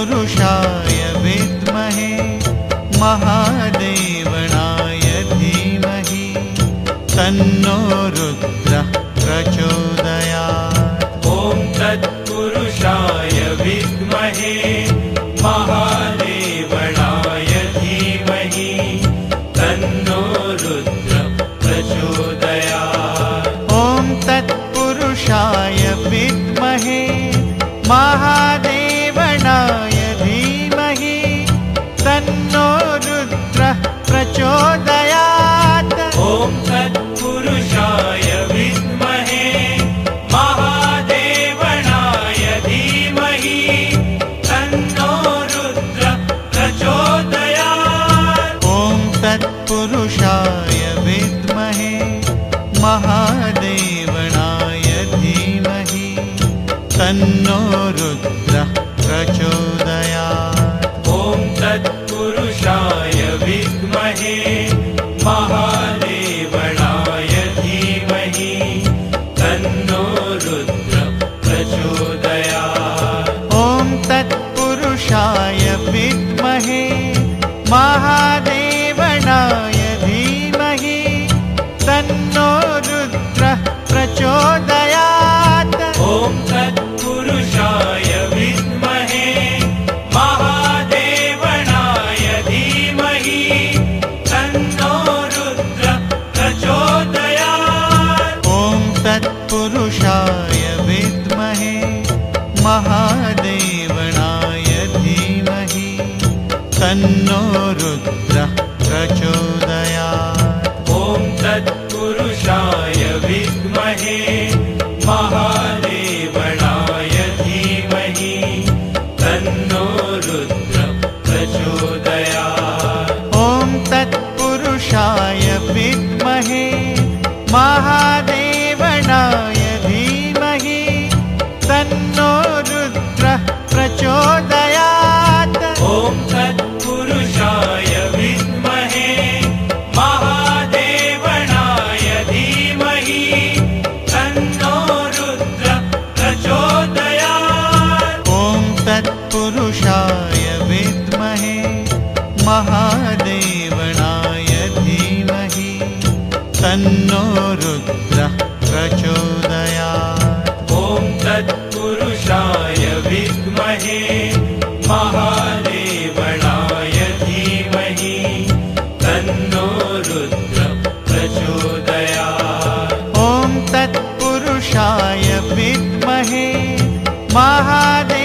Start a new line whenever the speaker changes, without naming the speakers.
तत्पुरुषाय विद्महे महादेवनाय धीमहि तन्नो रुद्रः प्रचोदयात्।
ॐ तत्पुरुषाय विद्महे महादेवनाय धीमहि तन्नो रुद्रः प्रचोदयात्।
ॐ तत्पुरुषाय विद्महे महादेवनाय धीमहि तन्नो रुद्रः प्रचोदयात्।
ॐ तत्पुरुषाय विद्महे महादेवनाय धीमहि तन्नो रुद्रः प्रचोदयात्।
ॐ तत्पुरुषाय विद्महे महादेवनाय धीमहि तन्नो रुद्रः प्रचोदयात्।
ॐ तत्पुरुषाय विद्महे महादेवनाय धीमहि तन्नो रुद्रः प्रचोदयात्।
ॐ तत्पुरुषाय विद्महे महादेवनाय धीमहि तन्नो रुद्रः प्रचोदयात्।
ॐ तत्पुरुषाय विद्महे महादेवनाय धीमहि तन्नो रुद्रः प्रचोदयात्।
ॐ तत्पुरुषाय विद्महे महादेवनाय धीमहि तन्नो रुद्रः प्रचोदयात्।
ॐ तत्पुरुषाय विद्महे महादेवनाय धीमहि तन्नो रुद्रः प्रचोदयात्।
ॐ तत्पुरुषाय विद्महे महादेवनाय धीमहि तन्नो रुद्रः प्रचोदयात्।
ॐ तत्पुरुषाय विद्महे महादेवनाय धीमहि तन्नो रुद्रः प्रचोदयात्।
ॐ तत्पुरुषाय विद्महे महादेवनाय धीमहि तन्नो रुद्रः प्रचोदयात्।
ॐ तत्पुरुषाय विद्महे महादेवनाय धीमहि तन्नो रुद्रः प्रचोदयात्।
ॐ तत्पुरुषाय विद्महे महादेवनाय